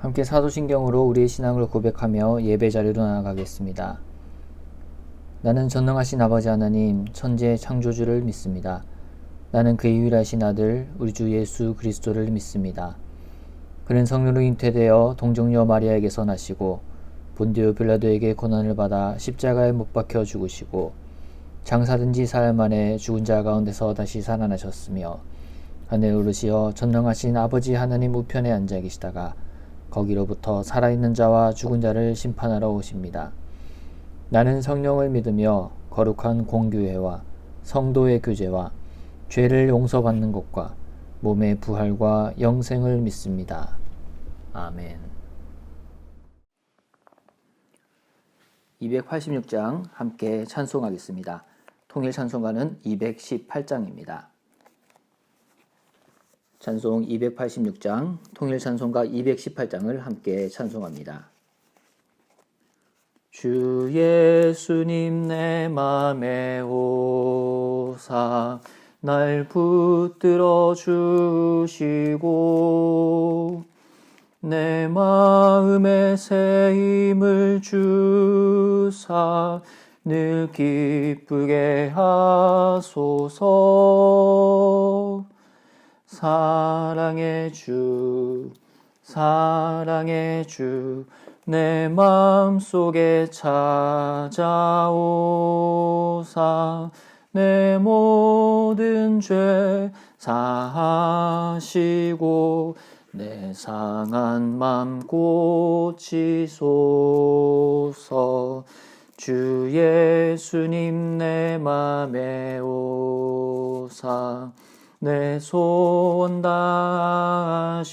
함께 사도신경으로 우리의 신앙을 고백하며 예배 자리로 나아가겠습니다. 나는 전능하신 아버지 하나님, 천지의 창조주를 믿습니다. 나는 그의 유일하신 아들, 우리 주 예수 그리스도를 믿습니다. 그는 성령으로 잉태되어 동정녀 마리아에게서 나시고 본디오 빌라도에게 고난을 받아 십자가에 못 박혀 죽으시고 장사된 지 사흘 만에 죽은 자 가운데서 다시 살아나셨으며 하늘에 오르시어 전능하신 아버지 하나님 우편에 앉아 계시다가 거기로부터 살아있는 자와 죽은 자를 심판하러 오십니다. 나는 성령을 믿으며 거룩한 공교회와 성도의 교제와 죄를 용서받는 것과 몸의 부활과 영생을 믿습니다. 아멘. 286장 함께 찬송하겠습니다. 통일 찬송가는 218장입니다. 찬송 286장, 통일 찬송가 218장을 함께 찬송합니다. 주 예수님 내 맘에 오사 날 붙들어 주시고 내 마음에 새 힘을 주사 늘 기쁘게 하소서. 사랑의 주 내 마음속에 찾아오사 내 모든 죄 사하시고 내 상한 맘 고치소서. 주 예수님 내 맘에 오사 내 소원 다하시고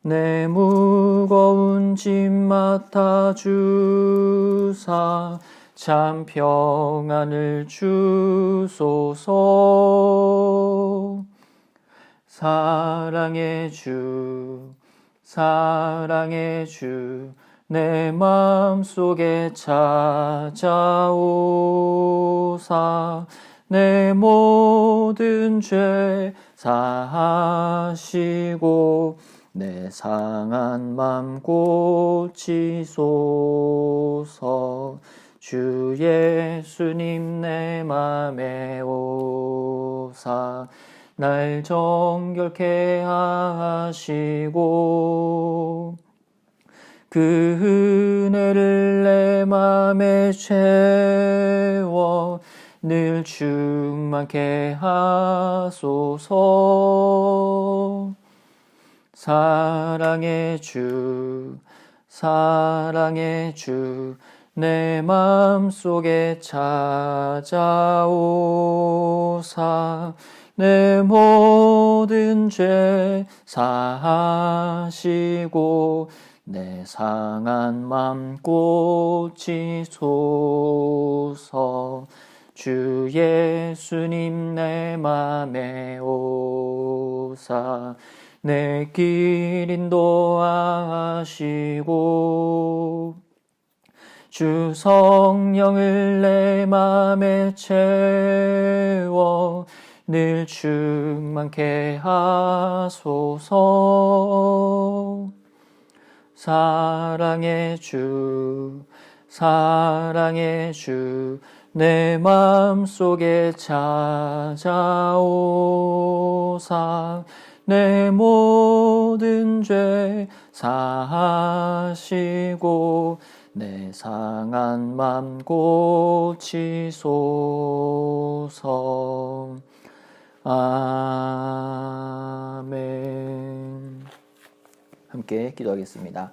내 무거운 짐 맡아주사 참 평안을 주소서. 사랑의 주 내 마음속에 찾아오사 내 모든 죄 사하시고 내 상한 맘 고치소서. 주 예수님 내 맘에 오사 날 정결케 하시고 그 은혜를 내 맘에 채워 늘 충만케 하소서. 사랑의 주 내 마음속에 찾아오사 내 모든 죄 사하시고 내 상한 맘 고치소서. 주 예수님 내 맘에 오사 내 길 인도하시고 주 성령을 내 맘에 채워 늘 충만케 하소서. 사랑의 주 내 마음속에 찾아오사 내 모든 죄 사하시고 내 상한 맘 고치소서. 아멘. 함께 기도하겠습니다.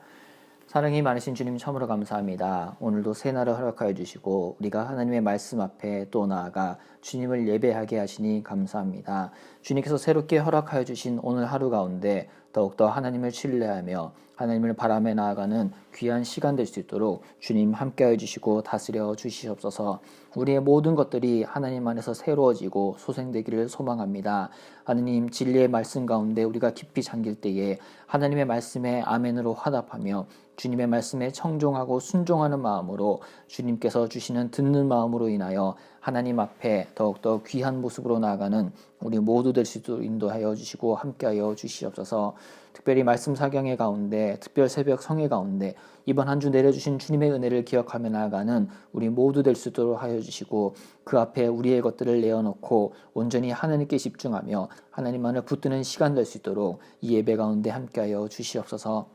사랑이 많으신 주님 참으로 감사합니다. 오늘도 새날을 허락하여 주시고 우리가 하나님의 말씀 앞에 또 나아가 주님을 예배하게 하시니 감사합니다. 주님께서 새롭게 허락하여 주신 오늘 하루 가운데 더욱더 하나님을 신뢰하며 하나님을 바라며 나아가는 귀한 시간 될 수 있도록 주님 함께하여 주시고 다스려 주시옵소서. 우리의 모든 것들이 하나님 안에서 새로워지고 소생되기를 소망합니다. 하나님 진리의 말씀 가운데 우리가 깊이 잠길 때에 하나님의 말씀에 아멘으로 화답하며 주님의 말씀에 청종하고 순종하는 마음으로 주님께서 주시는 듣는 마음으로 인하여 하나님 앞에 더욱더 귀한 모습으로 나아가는 우리 모두 될 수 있도록 인도하여 주시고 함께하여 주시옵소서. 특별히 말씀 사경의 가운데, 특별 새벽 성회 가운데 이번 한 주 내려주신 주님의 은혜를 기억하며 나아가는 우리 모두 될 수 있도록 하여 주시고, 그 앞에 우리의 것들을 내어놓고 온전히 하나님께 집중하며 하나님만을 붙드는 시간 될 수 있도록 이 예배 가운데 함께하여 주시옵소서.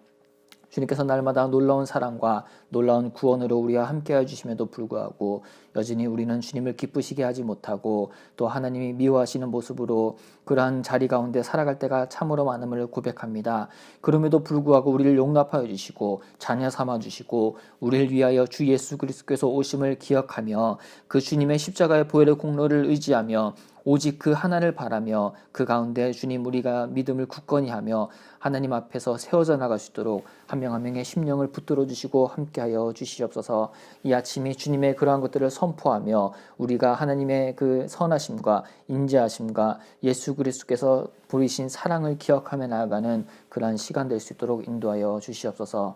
주님께서 날마다 놀라운 사랑과 놀라운 구원으로 우리와 함께해 주심에도 불구하고 여전히 우리는 주님을 기쁘시게 하지 못하고 또 하나님이 미워하시는 모습으로 그러한 자리 가운데 살아갈 때가 참으로 많음을 고백합니다. 그럼에도 불구하고 우리를 용납하여 주시고 자녀 삼아 주시고 우리를 위하여 주 예수 그리스도께서 오심을 기억하며 그 주님의 십자가의 보혈의 공로를 의지하며 오직 그 하나를 바라며 그 가운데 주님 우리가 믿음을 굳건히 하며 하나님 앞에서 세워져 나갈 수 있도록 한 명 한 명의 심령을 붙들어 주시고 함께하여 주시옵소서. 이 아침이 주님의 그러한 것들을 선포하며 우리가 하나님의 그 선하심과 인자하심과 예수 그리스도께서 보이신 사랑을 기억하며 나아가는 그러한 시간 될 수 있도록 인도하여 주시옵소서.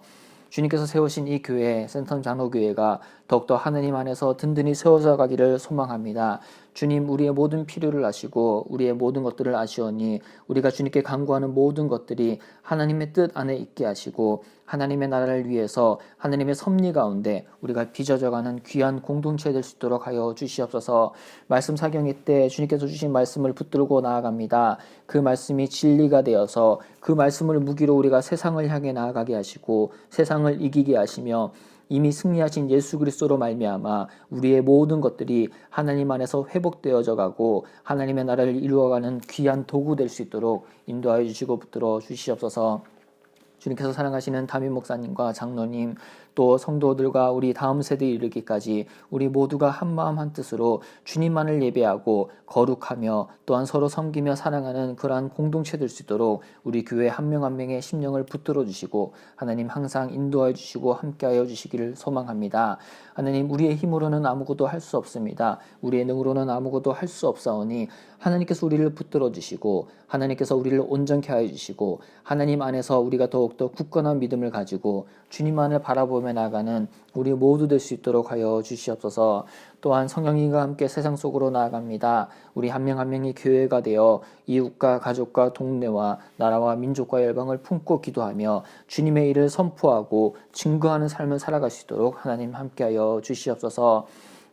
주님께서 세우신 이 교회, 센텀 장로교회가 더욱더 하나님 안에서 든든히 세워져 가기를 소망합니다. 주님, 우리의 모든 필요를 아시고 우리의 모든 것들을 아시오니 우리가 주님께 간구하는 모든 것들이 하나님의 뜻 안에 있게 하시고 하나님의 나라를 위해서 하나님의 섭리 가운데 우리가 빚어져가는 귀한 공동체 될 수 있도록 하여 주시옵소서. 말씀 사경회 때 주님께서 주신 말씀을 붙들고 나아갑니다. 그 말씀이 진리가 되어서 그 말씀을 무기로 우리가 세상을 향해 나아가게 하시고 세상을 이기게 하시며 이미 승리하신 예수 그리스도로 말미암아 우리의 모든 것들이 하나님 안에서 회복되어져 가고 하나님의 나라를 이루어가는 귀한 도구 될 수 있도록 인도하여 주시고 붙들어 주시옵소서. 주님께서 사랑하시는 담임 목사님과 장로님 또 성도들과 우리 다음 세대에 이르기까지 우리 모두가 한마음 한뜻으로 주님만을 예배하고 거룩하며 또한 서로 섬기며 사랑하는 그러한 공동체 될 수 있도록 우리 교회 한 명 한 명의 심령을 붙들어 주시고 하나님 항상 인도하여 주시고 함께하여 주시기를 소망합니다. 하나님, 우리의 힘으로는 아무것도 할 수 없습니다. 우리의 능으로는 아무것도 할 수 없사오니 하나님께서 우리를 붙들어 주시고 하나님께서 우리를 온전케 하여 주시고 하나님 안에서 우리가 더욱더 굳건한 믿음을 가지고 주님만을 바라보며 나아가는 우리 모두 될 수 있도록 하여 주시옵소서. 또한 성령님과 함께 세상 속으로 나아갑니다. 우리 한 명 한 명이 교회가 되어 이웃과 가족과 동네와 나라와 민족과 열방을 품고 기도하며 주님의 일을 선포하고 증거하는 삶을 살아갈 수 있도록 하나님 함께하여 주시옵소서.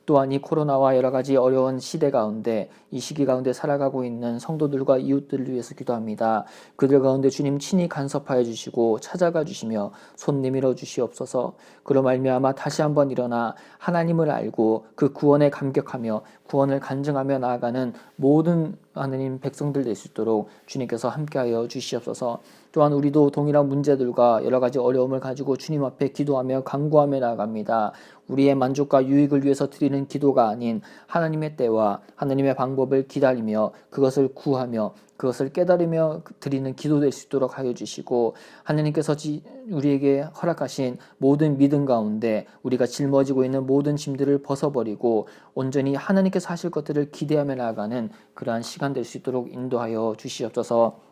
또한 이 코로나와 여러 가지 어려운 시대 가운데 이 시기 가운데 살아가고 있는 성도들과 이웃들을 위해서 기도합니다. 그들 가운데 주님 친히 간섭하여 주시고 찾아가 주시며 손 내밀어 주시옵소서. 그로 말미암아 다시 한번 일어나 하나님을 알고 그 구원에 감격하며 구원을 간증하며 나아가는 모든 하나님 백성들 될 수 있도록 주님께서 함께하여 주시옵소서. 또한 우리도 동일한 문제들과 여러 가지 어려움을 가지고 주님 앞에 기도하며 간구하며 나아갑니다. 우리의 만족과 유익을 위해서 드리는 기도가 아닌 하나님의 때와 하나님의 방법을 기다리며 그것을 구하며 그것을 깨달으며 드리는 기도 될 수 있도록 하여 주시고 하나님께서 우리에게 허락하신 모든 믿음 가운데 우리가 짊어지고 있는 모든 짐들을 벗어버리고 온전히 하나님께서 하실 것들을 기대하며 나아가는 그러한 시간 될 수 있도록 인도하여 주시옵소서.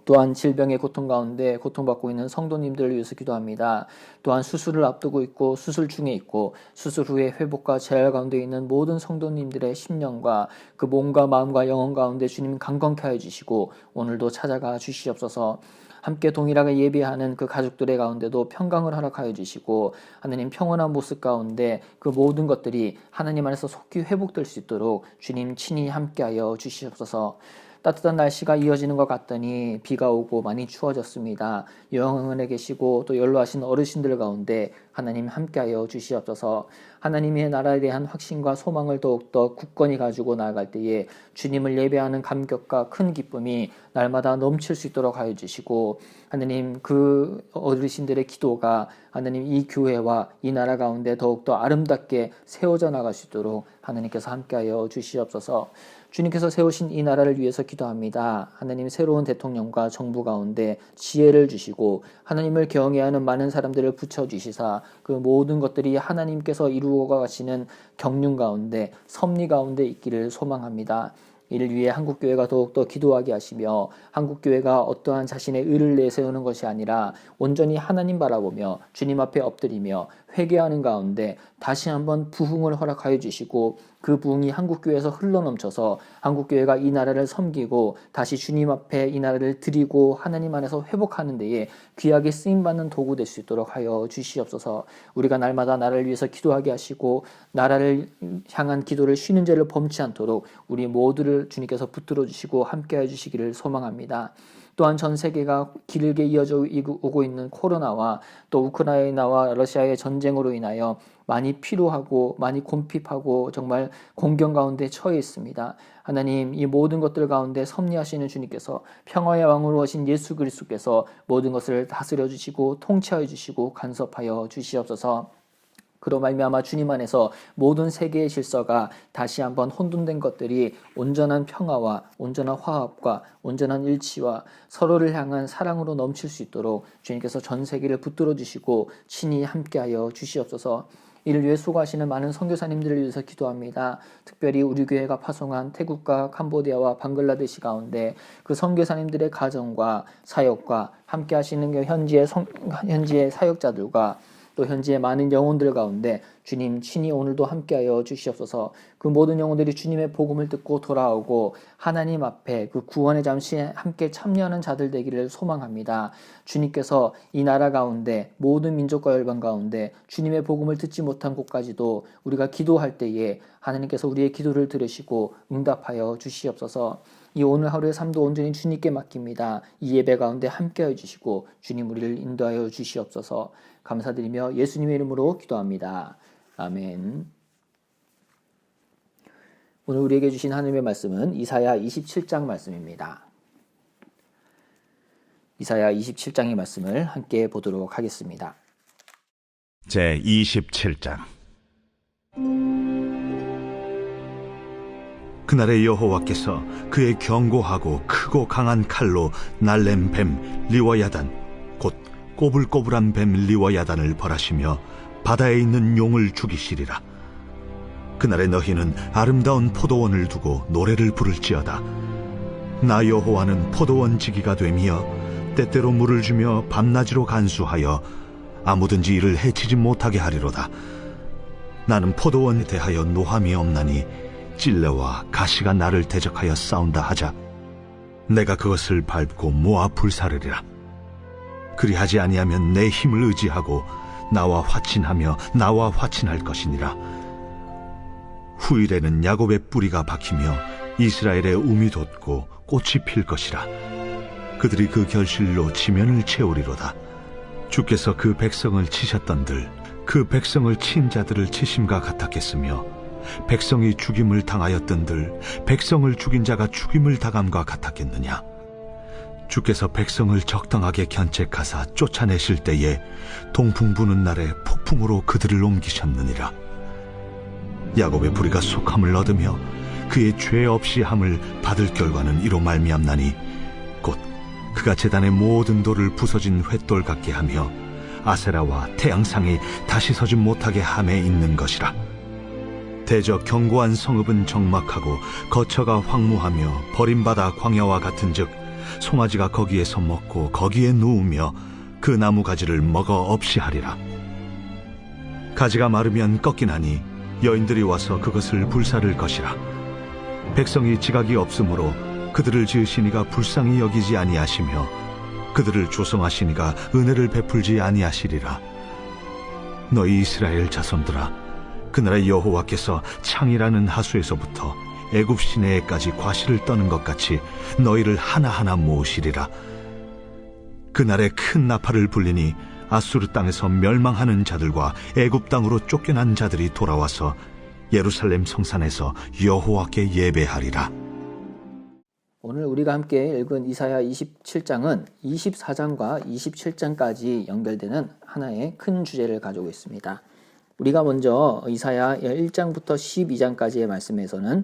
또한 질병의 고통 가운데 고통받고 있는 성도님들을 위해서 기도합니다. 또한 수술을 앞두고 있고 수술 중에 있고 수술 후에 회복과 재활 가운데 있는 모든 성도님들의 심령과 그 몸과 마음과 영혼 가운데 주님 강건케 하여 주시고 오늘도 찾아가 주시옵소서. 함께 동일하게 예배하는 그 가족들의 가운데도 평강을 허락하여 주시고 하나님 평온한 모습 가운데 그 모든 것들이 하나님 안에서 속히 회복될 수 있도록 주님 친히 함께하여 주시옵소서. 따뜻한 날씨가 이어지는 것 같더니 비가 오고 많이 추워졌습니다. 영원에 계시고 또 연로하신 어르신들 가운데 하나님 함께하여 주시옵소서. 하나님의 나라에 대한 확신과 소망을 더욱더 굳건히 가지고 나아갈 때에 주님을 예배하는 감격과 큰 기쁨이 날마다 넘칠 수 있도록 하여 주시고 하나님 그 어르신들의 기도가 하나님 이 교회와 이 나라 가운데 더욱더 아름답게 세워져 나갈 수 있도록 하나님께서 함께하여 주시옵소서. 주님께서 세우신 이 나라를 위해서 기도합니다. 하나님 새로운 대통령과 정부 가운데 지혜를 주시고 하나님을 경외하는 많은 사람들을 붙여주시사 그 모든 것들이 하나님께서 이루어 가시는 경륜 가운데 섭리 가운데 있기를 소망합니다. 이를 위해 한국교회가 더욱더 기도하게 하시며 한국교회가 어떠한 자신의 의를 내세우는 것이 아니라 온전히 하나님 바라보며 주님 앞에 엎드리며 회개하는 가운데 다시 한번 부흥을 허락하여 주시고 그 부흥이 한국교회에서 흘러넘쳐서 한국교회가 이 나라를 섬기고 다시 주님 앞에 이 나라를 드리고 하나님 안에서 회복하는 데에 귀하게 쓰임받는 도구 될 수 있도록 하여 주시옵소서. 우리가 날마다 나라를 위해서 기도하게 하시고 나라를 향한 기도를 쉬는 죄를 범치 않도록 우리 모두를 주님께서 붙들어 주시고 함께해 주시기를 소망합니다. 또한 전 세계가 길게 이어져 오고 있는 코로나와 또 우크라이나와 러시아의 전쟁으로 인하여 많이 피로하고 많이 곤핍하고 정말 공경 가운데 처해 있습니다. 하나님, 이 모든 것들 가운데 섭리하시는 주님께서 평화의 왕으로 오신 예수 그리스도께서 모든 것을 다스려 주시고 통치하여 주시고 간섭하여 주시옵소서. 그로 말미암아 주님 안에서 모든 세계의 질서가 다시 한번 혼돈된 것들이 온전한 평화와 온전한 화합과 온전한 일치와 서로를 향한 사랑으로 넘칠 수 있도록 주님께서 전 세계를 붙들어 주시고 친히 함께하여 주시옵소서. 이를 위해 수고하시는 많은 선교사님들을 위해서 기도합니다. 특별히 우리 교회가 파송한 태국과 캄보디아와 방글라데시 가운데 그 선교사님들의 가정과 사역과 함께하시는 현지의 사역자들과 또 현지의 많은 영혼들 가운데 주님 친히 오늘도 함께하여 주시옵소서. 그 모든 영혼들이 주님의 복음을 듣고 돌아오고 하나님 앞에 그 구원의 잠시에 함께 참여하는 자들 되기를 소망합니다. 주님께서 이 나라 가운데 모든 민족과 열방 가운데 주님의 복음을 듣지 못한 곳까지도 우리가 기도할 때에 하나님께서 우리의 기도를 들으시고 응답하여 주시옵소서. 이 오늘 하루의 삶도 온전히 주님께 맡깁니다. 이 예배 가운데 함께하여 주시고 주님 우리를 인도하여 주시옵소서. 감사드리며 예수님의 이름으로 기도합니다. 아멘. 오늘 우리에게 주신 하나님의 말씀은 이사야 27장 말씀입니다. 이사야 27장의 말씀을 함께 보도록 하겠습니다. 제 27장. 그날에 여호와께서 그의 견고하고 크고 강한 칼로 날랜 뱀 리워야단 곧 꼬불꼬불한 뱀 리워야단을 벌하시며 바다에 있는 용을 죽이시리라. 그날에 너희는 아름다운 포도원을 두고 노래를 부를지어다. 나 여호와는 포도원 지기가 되며 때때로 물을 주며 밤낮으로 간수하여 아무든지 이를 해치지 못하게 하리로다. 나는 포도원에 대하여 노함이 없나니 찔레와 가시가 나를 대적하여 싸운다 하자 내가 그것을 밟고 모아 불사르리라. 그리하지 아니하면 내 힘을 의지하고 나와 화친하며 나와 화친할 것이니라. 후일에는 야곱의 뿌리가 박히며 이스라엘의 움이 돋고 꽃이 필 것이라. 그들이 그 결실로 지면을 채우리로다. 주께서 그 백성을 치셨던들 그 백성을 친 자들을 치심과 같았겠으며 백성이 죽임을 당하였던들 백성을 죽인 자가 죽임을 당함과 같았겠느냐. 주께서 백성을 적당하게 견책하사 쫓아내실 때에 동풍 부는 날에 폭풍으로 그들을 옮기셨느니라. 야곱의 부리가 속함을 얻으며 그의 죄 없이 함을 받을 결과는 이로 말미암나니 곧 그가 제단의 모든 돌을 부서진 횃돌 같게 하며 아세라와 태양상이 다시 서지 못하게 함에 있는 것이라. 대저 견고한 성읍은 적막하고 거처가 황무하며 버림받아 광야와 같은즉 송아지가 거기에서 먹고 거기에 누우며 그 나무 가지를 먹어 없이 하리라. 가지가 마르면 꺾이나니 여인들이 와서 그것을 불사를 것이라. 백성이 지각이 없으므로 그들을 지으시니가 불쌍히 여기지 아니하시며 그들을 조성하시니가 은혜를 베풀지 아니하시리라. 너희 이스라엘 자손들아, 그날에 여호와께서 창이라는 하수에서부터 애굽 시내에까지 과실을 떠는 것 같이 너희를 하나하나 모으시리라. 그날에 큰 나팔을 불리니 아수르 땅에서 멸망하는 자들과 애굽 땅으로 쫓겨난 자들이 돌아와서 예루살렘 성산에서 여호와께 예배하리라. 오늘 우리가 함께 읽은 이사야 27장은 24장과 27장까지 연결되는 하나의 큰 주제를 가지고 있습니다. 우리가 먼저 이사야 1장부터 12장까지의 말씀에서는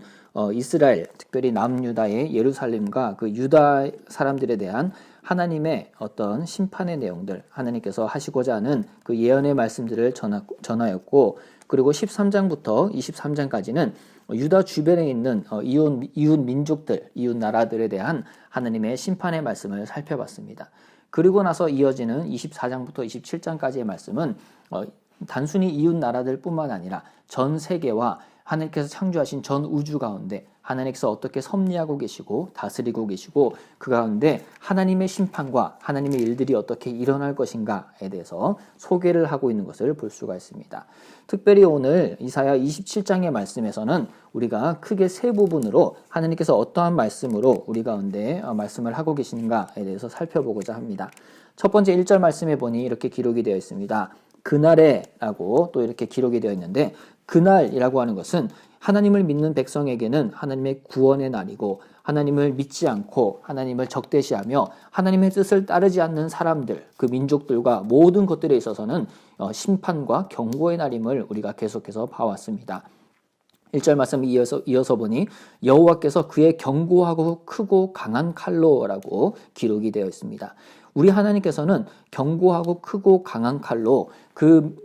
이스라엘, 특별히 남유다의 예루살렘과 그 유다 사람들에 대한 하나님의 어떤 심판의 내용들, 하나님께서 하시고자 하는 그 예언의 말씀들을 전하였고, 그리고 13장부터 23장까지는 유다 주변에 있는 이웃 민족들, 이웃 나라들에 대한 하나님의 심판의 말씀을 살펴봤습니다. 그리고 나서 이어지는 24장부터 27장까지의 말씀은 단순히 이웃 나라들 뿐만 아니라 전 세계와 하나님께서 창조하신 전 우주 가운데 하나님께서 어떻게 섭리하고 계시고 다스리고 계시고 그 가운데 하나님의 심판과 하나님의 일들이 어떻게 일어날 것인가에 대해서 소개를 하고 있는 것을 볼 수가 있습니다. 특별히 오늘 이사야 27장의 말씀에서는 우리가 크게 세 부분으로 하나님께서 어떠한 말씀으로 우리 가운데 말씀을 하고 계시는가에 대해서 살펴보고자 합니다. 첫 번째 1절 말씀에 보니 이렇게 기록이 되어 있습니다. 그날에 라고 또 이렇게 기록이 되어 있는데, 그날이라고 하는 것은 하나님을 믿는 백성에게는 하나님의 구원의 날이고, 하나님을 믿지 않고 하나님을 적대시하며 하나님의 뜻을 따르지 않는 사람들, 그 민족들과 모든 것들에 있어서는 심판과 경고의 날임을 우리가 계속해서 봐왔습니다. 1절 말씀 이어서 보니 여호와께서 그의 경고하고 크고 강한 칼로라고 기록이 되어 있습니다. 우리 하나님께서는 경고하고 크고 강한 칼로 그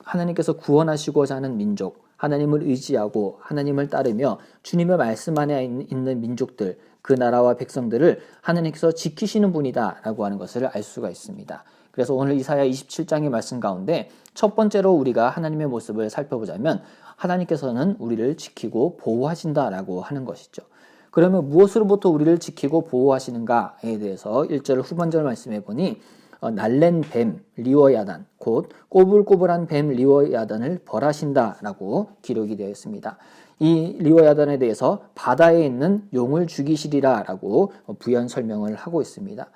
하나님께서 구원하시고자 하는 민족, 하나님을 의지하고 하나님을 따르며 주님의 말씀 안에 있는 민족들, 그 나라와 백성들을 하나님께서 지키시는 분이다라고 하는 것을 알 수가 있습니다. 그래서 오늘 이사야 27장의 말씀 가운데 첫 번째로 우리가 하나님의 모습을 살펴보자면 하나님께서는 우리를 지키고 보호하신다라고 하는 것이죠. 그러면 무엇으로부터 우리를 지키고 보호하시는가에 대해서 1절 후반절 말씀해 보니 날랜 뱀 리워야단, 곧 꼬불꼬불한 뱀 리워야단을 벌하신다라고 기록이 되어 있습니다. 이 리워야단에 대해서 바다에 있는 용을 죽이시리라라고 부연 설명을 하고 있습니다.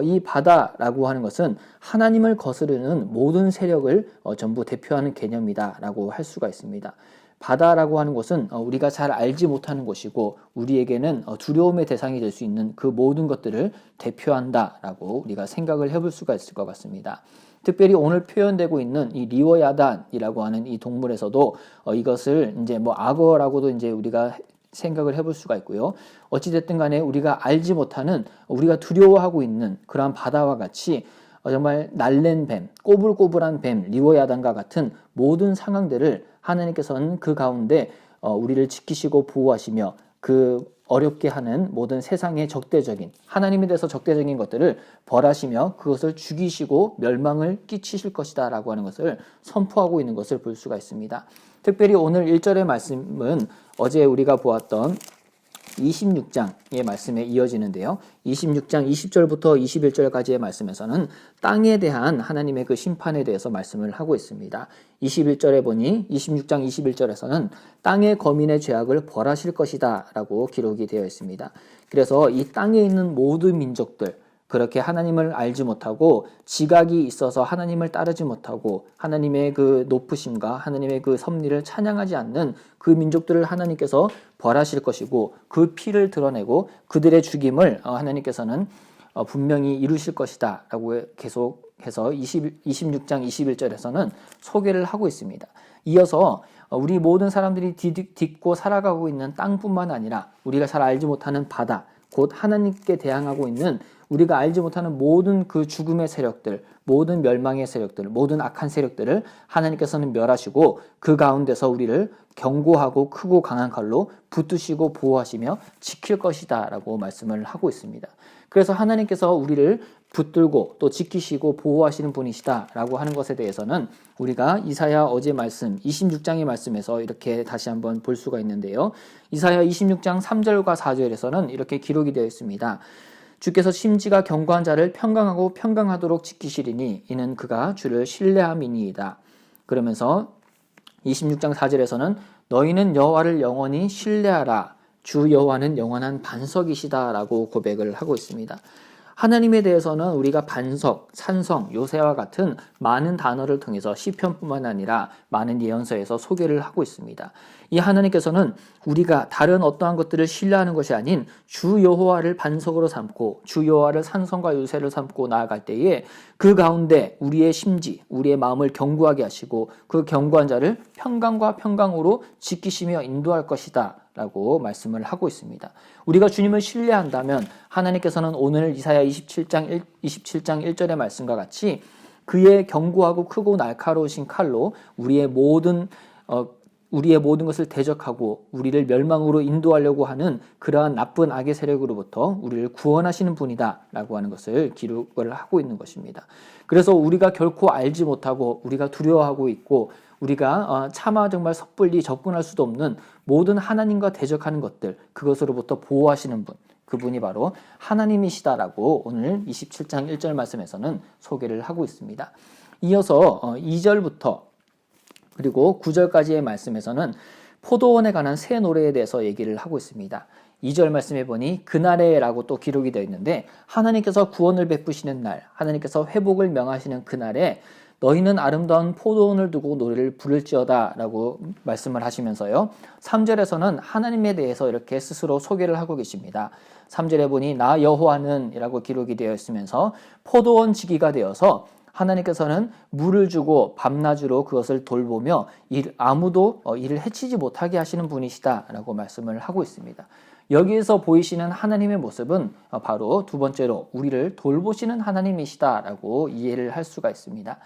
이 바다라고 하는 것은 하나님을 거스르는 모든 세력을 전부 대표하는 개념이다라고 할 수가 있습니다. 바다라고 하는 것은 우리가 잘 알지 못하는 것이고 우리에게는 두려움의 대상이 될 수 있는 그 모든 것들을 대표한다라고 우리가 생각을 해볼 수가 있을 것 같습니다. 특별히 오늘 표현되고 있는 이 리워야단이라고 하는 이 동물에서도 이것을 이제 악어라고도 이제 우리가 생각을 해볼 수가 있고요. 어찌됐든 간에 우리가 알지 못하는, 우리가 두려워하고 있는 그러한 바다와 같이 정말 날랜 뱀, 꼬불꼬불한 뱀, 리워야단과 같은 모든 상황들을 하나님께서는 그 가운데 우리를 지키시고 보호하시며 그 어렵게 하는 모든 세상의 적대적인, 하나님에 대해서 적대적인 것들을 벌하시며 그것을 죽이시고 멸망을 끼치실 것이다 라고 하는 것을 선포하고 있는 것을 볼 수가 있습니다. 특별히 오늘 1절의 말씀은 어제 우리가 보았던 26장의 말씀에 이어지는데요. 26장 20절부터 21절까지의 말씀에서는 땅에 대한 하나님의 그 심판에 대해서 말씀을 하고 있습니다. 21절에 보니 26장 21절에서는 땅의 거민의 죄악을 벌하실 것이다 라고 기록이 되어 있습니다. 그래서 이 땅에 있는 모든 민족들, 그렇게 하나님을 알지 못하고 지각이 있어서 하나님을 따르지 못하고 하나님의 그 높으심과 하나님의 그 섭리를 찬양하지 않는 그 민족들을 하나님께서 벌하실 것이고 그 피를 드러내고 그들의 죽임을 하나님께서는 분명히 이루실 것이다 라고 계속해서 26장 21절에서는 소개를 하고 있습니다. 이어서 우리 모든 사람들이 딛고 살아가고 있는 땅뿐만 아니라 우리가 잘 알지 못하는 바다, 곧 하나님께 대항하고 있는 우리가 알지 못하는 모든 그 죽음의 세력들, 모든 멸망의 세력들, 모든 악한 세력들을 하나님께서는 멸하시고 그 가운데서 우리를 경고하고 크고 강한 칼로 붙드시고 보호하시며 지킬 것이다 라고 말씀을 하고 있습니다. 그래서 하나님께서 우리를 붙들고 또 지키시고 보호하시는 분이시다 라고 하는 것에 대해서는 우리가 이사야 어제 말씀 26장의 말씀에서 이렇게 다시 한번 볼 수가 있는데요. 이사야 26장 3절과 4절에서는 이렇게 기록이 되어 있습니다. 주께서 심지가 견고한 자를 평강하고 평강하도록 지키시리니 이는 그가 주를 신뢰함이니이다. 그러면서 26장 4절에서는 너희는 여호와를 영원히 신뢰하라. 주 여호와는 영원한 반석이시다 라고 고백을 하고 있습니다. 하나님에 대해서는 우리가 반석, 산성, 요새와 같은 많은 단어를 통해서 시편뿐만 아니라 많은 예언서에서 소개를 하고 있습니다. 이 하나님께서는 우리가 다른 어떠한 것들을 신뢰하는 것이 아닌 주 여호와를 반석으로 삼고 주 여호와를 산성과 요새를 삼고 나아갈 때에 그 가운데 우리의 심지, 우리의 마음을 견고하게 하시고 그 견고한 자를 평강과 평강으로 지키시며 인도할 것이다 라고 말씀을 하고 있습니다. 우리가 주님을 신뢰한다면 하나님께서는 오늘 이사야 27장 1절의 말씀과 같이 그의 견고하고 크고 날카로우신 칼로 우리의 모든 것을 대적하고 우리를 멸망으로 인도하려고 하는 그러한 나쁜 악의 세력으로부터 우리를 구원하시는 분이다 라고 하는 것을 기록을 하고 있는 것입니다. 그래서 우리가 결코 알지 못하고 우리가 두려워하고 있고 우리가 차마 정말 섣불리 접근할 수도 없는 모든 하나님과 대적하는 것들, 그것으로부터 보호하시는 분, 그분이 바로 하나님이시다라고 오늘 27장 1절 말씀에서는 소개를 하고 있습니다. 이어서 2절부터 그리고 9절까지의 말씀에서는 포도원에 관한 새 노래에 대해서 얘기를 하고 있습니다. 2절 말씀해 보니 그날에라고 또 기록이 되어 있는데, 하나님께서 구원을 베푸시는 날, 하나님께서 회복을 명하시는 그날에 너희는 아름다운 포도원을 두고 노래를 부를지어다 라고 말씀을 하시면서요, 3절에서는 하나님에 대해서 이렇게 스스로 소개를 하고 계십니다. 3절에 보니 나 여호와는 이라고 기록이 되어 있으면서 포도원 지기가 되어서 하나님께서는 물을 주고 밤낮으로 그것을 돌보며 아무도 이를 해치지 못하게 하시는 분이시다라고 말씀을 하고 있습니다. 여기에서 보이시는 하나님의 모습은 바로 두 번째로 우리를 돌보시는 하나님이시다라고 이해를 할 수가 있습니다.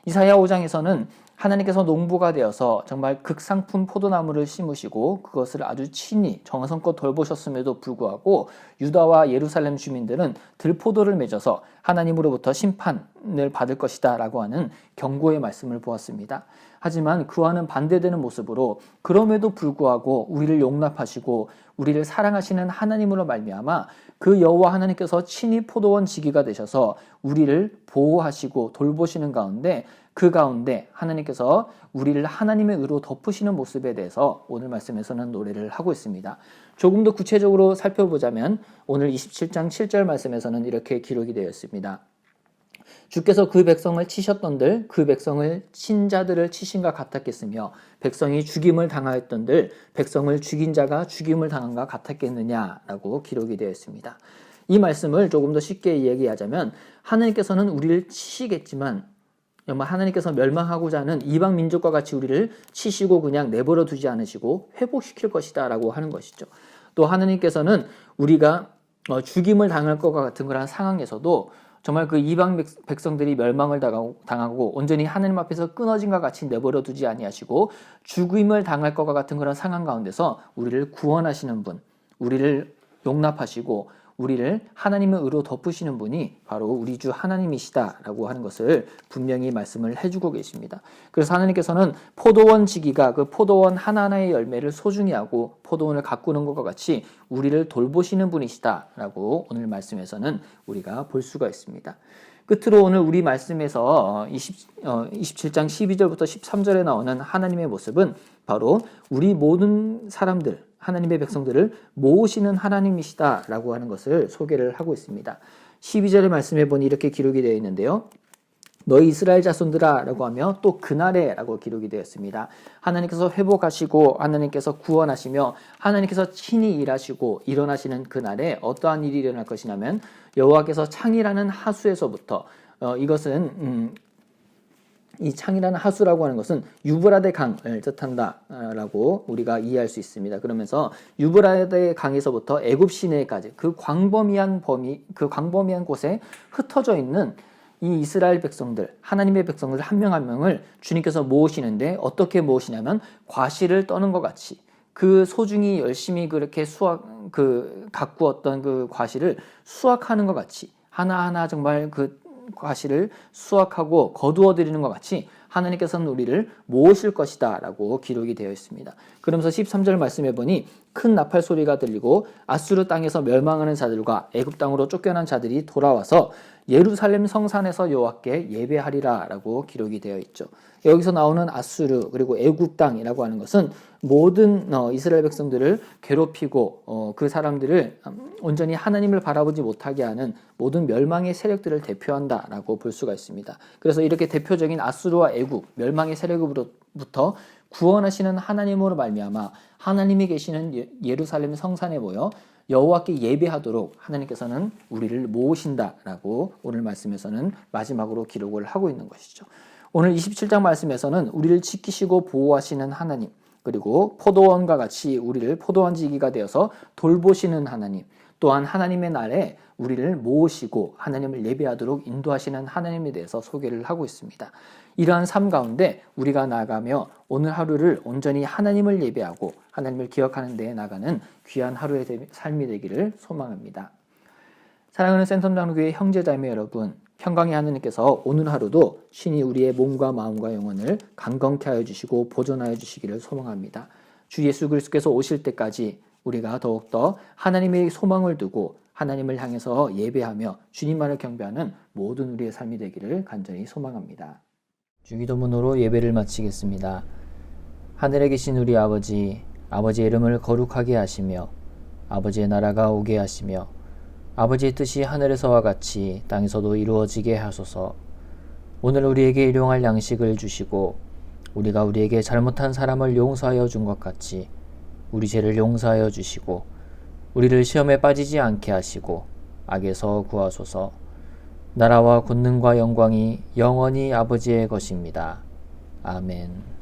이사야 5장에서는 하나님께서 농부가 되어서 정말 극상품 포도나무를 심으시고 그것을 아주 친히 정성껏 돌보셨음에도 불구하고 유다와 예루살렘 주민들은 들포도를 맺어서 하나님으로부터 심판을 받을 것이다 라고 하는 경고의 말씀을 보았습니다. 하지만 그와는 반대되는 모습으로 그럼에도 불구하고 우리를 용납하시고 우리를 사랑하시는 하나님으로 말미암아 그 여호와 하나님께서 친히 포도원 지기가 되셔서 우리를 보호하시고 돌보시는 가운데, 그 가운데 하나님께서 우리를 하나님의 의로 덮으시는 모습에 대해서 오늘 말씀에서는 노래를 하고 있습니다. 조금 더 구체적으로 살펴보자면 오늘 27장 7절 말씀에서는 이렇게 기록이 되어 있습니다. 주께서 그 백성을 치셨던들 그 백성을 친 자들을 치신과 같았겠으며 백성이 죽임을 당하였던들 백성을 죽인 자가 죽임을 당한과 같았겠느냐라고 기록이 되어 있습니다. 이 말씀을 조금 더 쉽게 이야기하자면, 하나님께서는 우리를 치시겠지만 정말 하나님께서 멸망하고자 하는 이방 민족과 같이 우리를 치시고 그냥 내버려 두지 않으시고 회복시킬 것이다 라고 하는 것이죠. 또 하나님께서는 우리가 죽임을 당할 것과 같은 그런 상황에서도 정말 그 이방 백성들이 멸망을 당하고 온전히 하나님 앞에서 끊어진과 같이 내버려 두지 아니하시고 죽임을 당할 것과 같은 그런 상황 가운데서 우리를 구원하시는 분, 우리를 용납하시고 우리를 하나님의 의로 덮으시는 분이 바로 우리 주 하나님이시다라고 하는 것을 분명히 말씀을 해주고 계십니다. 그래서 하나님께서는 포도원 지기가 그 포도원 하나하나의 열매를 소중히 하고 포도원을 가꾸는 것과 같이 우리를 돌보시는 분이시다라고 오늘 말씀에서는 우리가 볼 수가 있습니다. 끝으로 오늘 우리 말씀에서 27장 12절부터 13절에 나오는 하나님의 모습은 바로 우리 모든 사람들, 하나님의 백성들을 모으시는 하나님이시다라고 하는 것을 소개를 하고 있습니다. 12절의 말씀에 보니 이렇게 기록이 되어 있는데요. 너희 이스라엘 자손들아 라고 하며 또 그날에 라고 기록이 되었습니다. 하나님께서 회복하시고 하나님께서 구원하시며 하나님께서 친히 일하시고 일어나시는 그날에 어떠한 일이 일어날 것이냐면, 여호와께서 창이라는 하수에서부터 이것은 이 창이라는 하수라고 하는 것은 유브라데 강을 뜻한다라고 우리가 이해할 수 있습니다. 그러면서 유브라데 강에서부터 애굽 시내까지 그 광범위한 곳에 흩어져 있는 이 이스라엘 백성들, 하나님의 백성들 한 명 한 명을 주님께서 모으시는데, 어떻게 모으시냐면 과실을 떠는 것 같이 그 소중히 열심히 그렇게 가꾸었던 그 과실을 수확하는 것 같이 하나하나 정말 그 과실을 수확하고 거두어들이는 것 같이 하나님께서는 우리를 모으실 것이다 라고 기록이 되어 있습니다. 그러면서 13절 말씀해 보니 큰 나팔 소리가 들리고 아수르 땅에서 멸망하는 자들과 애굽 땅으로 쫓겨난 자들이 돌아와서 예루살렘 성산에서 여호와께 예배하리라 라고 기록이 되어 있죠. 여기서 나오는 아수르 그리고 애굽 땅이라고 하는 것은 모든 이스라엘 백성들을 괴롭히고 그 사람들을 온전히 하나님을 바라보지 못하게 하는 모든 멸망의 세력들을 대표한다라고 볼 수가 있습니다. 그래서 이렇게 대표적인 아수르와 애굽 멸망의 세력으로부터 구원하시는 하나님으로 말미암아 하나님이 계시는 예루살렘 성산에 모여 여호와께 예배하도록 하나님께서는 우리를 모으신다라고 오늘 말씀에서는 마지막으로 기록을 하고 있는 것이죠. 오늘 27장 말씀에서는 우리를 지키시고 보호하시는 하나님, 그리고 포도원과 같이 우리를 포도원 지기가 되어서 돌보시는 하나님, 또한 하나님의 날에 우리를 모으시고 하나님을 예배하도록 인도하시는 하나님에 대해서 소개를 하고 있습니다. 이러한 삶 가운데 우리가 나아가며 오늘 하루를 온전히 하나님을 예배하고 하나님을 기억하는 데에 나가는 귀한 하루의 삶이 되기를 소망합니다. 사랑하는 센텀장로교회 형제자매 여러분, 평강의 하느님께서 오늘 하루도 신이 우리의 몸과 마음과 영혼을 강건케 하여 주시고 보존하여 주시기를 소망합니다. 주 예수 그리스도께서 오실 때까지 우리가 더욱더 하나님의 소망을 두고 하나님을 향해서 예배하며 주님만을 경배하는 모든 우리의 삶이 되기를 간절히 소망합니다. 주기도문으로 예배를 마치겠습니다. 하늘에 계신 우리 아버지, 아버지의 이름을 거룩하게 하시며 아버지의 나라가 오게 하시며 아버지의 뜻이 하늘에서와 같이 땅에서도 이루어지게 하소서. 오늘 우리에게 일용할 양식을 주시고 우리가 우리에게 잘못한 사람을 용서하여 준 것 같이 우리 죄를 용서하여 주시고 우리를 시험에 빠지지 않게 하시고 악에서 구하소서. 나라와 권능과 영광이 영원히 아버지의 것입니다. 아멘.